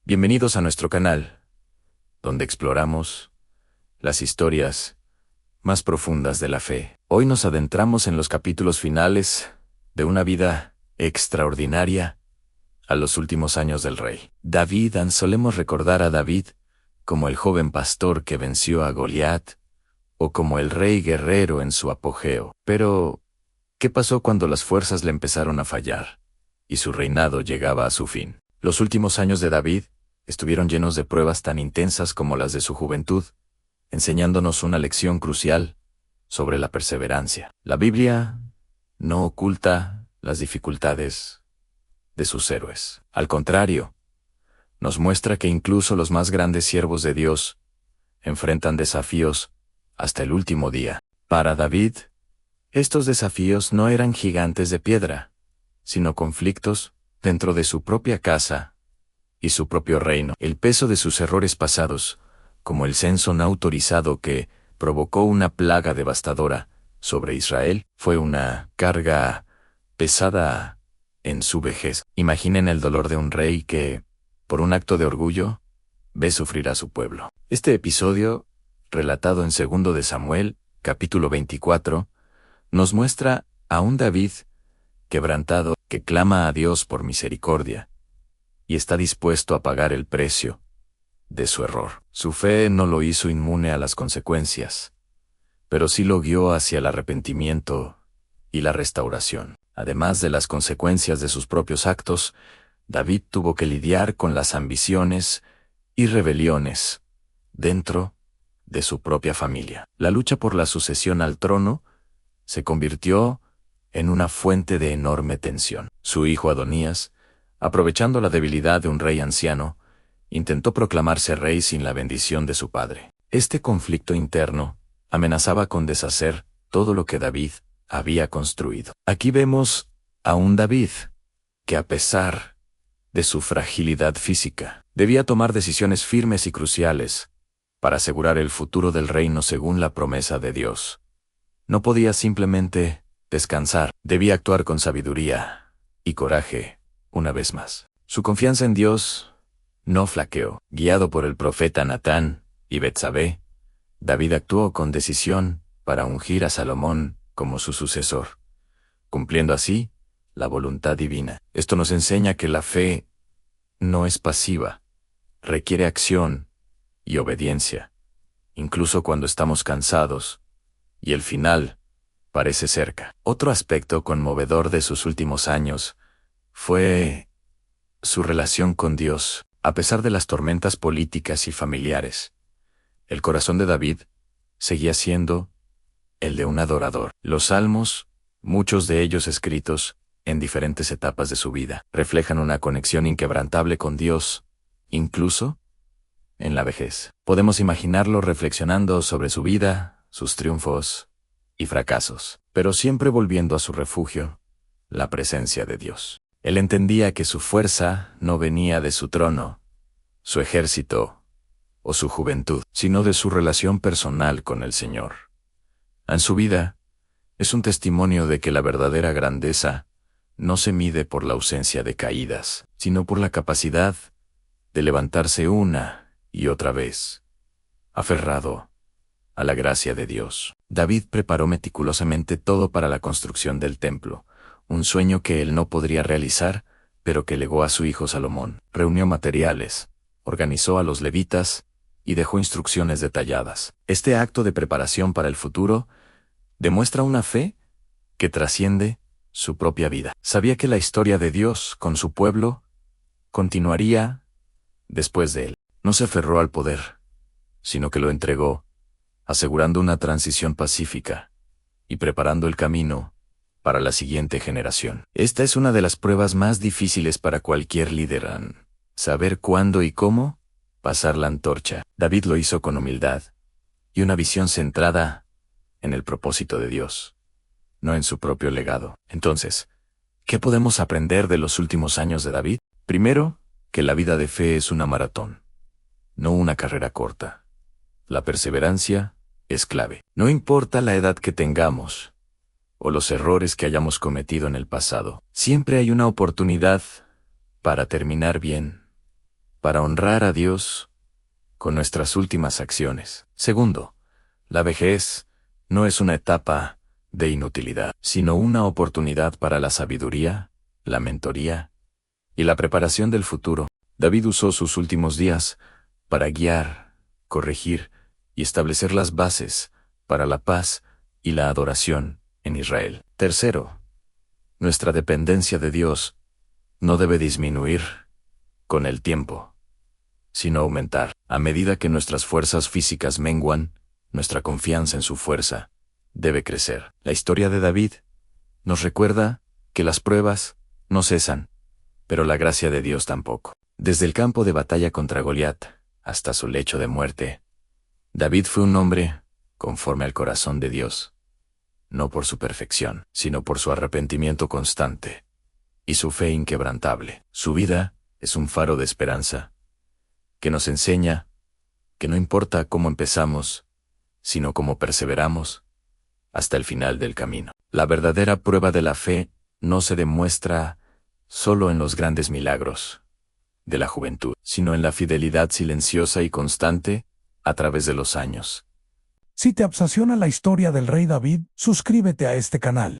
Bienvenidos a nuestro canal, donde exploramos las historias más profundas de la fe. Hoy nos adentramos en los capítulos finales de una vida extraordinaria a los últimos años del rey David. Solemos recordar a David como el joven pastor que venció a Goliat o como el rey guerrero en su apogeo. Pero, ¿qué pasó cuando las fuerzas le empezaron a fallar y su reinado llegaba a su fin? Los últimos años de David estuvieron llenos de pruebas tan intensas como las de su juventud, enseñándonos una lección crucial sobre la perseverancia. La Biblia no oculta las dificultades de sus héroes. Al contrario, nos muestra que incluso los más grandes siervos de Dios enfrentan desafíos hasta el último día. Para David, estos desafíos no eran gigantes de piedra, sino conflictos dentro de su propia casa y su propio reino. El peso de sus errores pasados, como el censo no autorizado que provocó una plaga devastadora sobre Israel, fue una carga pesada en su vejez. Imaginen el dolor de un rey que, por un acto de orgullo, ve sufrir a su pueblo. Este episodio, relatado en 2 de Samuel, capítulo 24, nos muestra a un David quebrantado que clama a Dios por misericordia y está dispuesto a pagar el precio de su error. Su fe no lo hizo inmune a las consecuencias, pero sí lo guió hacia el arrepentimiento y la restauración. Además de las consecuencias de sus propios actos, David tuvo que lidiar con las ambiciones y rebeliones dentro de su propia familia. La lucha por la sucesión al trono se convirtió en una fuente de enorme tensión. Su hijo Adonías, aprovechando la debilidad de un rey anciano, intentó proclamarse rey sin la bendición de su padre. Este conflicto interno amenazaba con deshacer todo lo que David había construido. Aquí vemos a un David que, a pesar de su fragilidad física, debía tomar decisiones firmes y cruciales para asegurar el futuro del reino según la promesa de Dios. No podía simplemente descansar, debía actuar con sabiduría y coraje una vez más. Su confianza en Dios no flaqueó. Guiado por el profeta Natán y Betsabé, David actuó con decisión para ungir a Salomón como su sucesor, cumpliendo así la voluntad divina. Esto nos enseña que la fe no es pasiva, requiere acción y obediencia, incluso cuando estamos cansados y el final parece cerca. Otro aspecto conmovedor de sus últimos años fue su relación con Dios. A pesar de las tormentas políticas y familiares, el corazón de David seguía siendo el de un adorador. Los salmos, muchos de ellos escritos en diferentes etapas de su vida, reflejan una conexión inquebrantable con Dios, incluso en la vejez. Podemos imaginarlo reflexionando sobre su vida, sus triunfos y fracasos, pero siempre volviendo a su refugio, la presencia de Dios. Él entendía que su fuerza no venía de su trono, su ejército o su juventud, sino de su relación personal con el Señor. En su vida, es un testimonio de que la verdadera grandeza no se mide por la ausencia de caídas, sino por la capacidad de levantarse una y otra vez, aferrado a la gracia de Dios. David preparó meticulosamente todo para la construcción del templo, un sueño que él no podría realizar, pero que legó a su hijo Salomón. Reunió materiales, organizó a los levitas y dejó instrucciones detalladas. Este acto de preparación para el futuro demuestra una fe que trasciende su propia vida. Sabía que la historia de Dios con su pueblo continuaría después de él. No se aferró al poder, sino que lo entregó, asegurando una transición pacífica y preparando el camino para la siguiente generación. Esta es una de las pruebas más difíciles para cualquier líder, saber cuándo y cómo pasar la antorcha. David lo hizo con humildad y una visión centrada en el propósito de Dios, no en su propio legado. Entonces, ¿qué podemos aprender de los últimos años de David? Primero, que la vida de fe es una maratón, no una carrera corta. La perseverancia es clave. No importa la edad que tengamos o los errores que hayamos cometido en el pasado, siempre hay una oportunidad para terminar bien para honrar a Dios con nuestras últimas acciones. Segundo, la vejez no es una etapa de inutilidad, sino una oportunidad para la sabiduría, la mentoría y la preparación del futuro. David usó sus últimos días para guiar, corregir y establecer las bases para la paz y la adoración en Israel. Tercero, nuestra dependencia de Dios no debe disminuir con el tiempo, sino aumentar. A medida que nuestras fuerzas físicas menguan, nuestra confianza en su fuerza debe crecer. La historia de David nos recuerda que las pruebas no cesan, pero la gracia de Dios tampoco. Desde el campo de batalla contra Goliat hasta su lecho de muerte, David fue un hombre conforme al corazón de Dios, no por su perfección, sino por su arrepentimiento constante y su fe inquebrantable. Su vida es un faro de esperanza que nos enseña que no importa cómo empezamos, sino cómo perseveramos hasta el final del camino. La verdadera prueba de la fe no se demuestra solo en los grandes milagros de la juventud, sino en la fidelidad silenciosa y constante a través de los años. Si te apasiona la historia del rey David, suscríbete a este canal.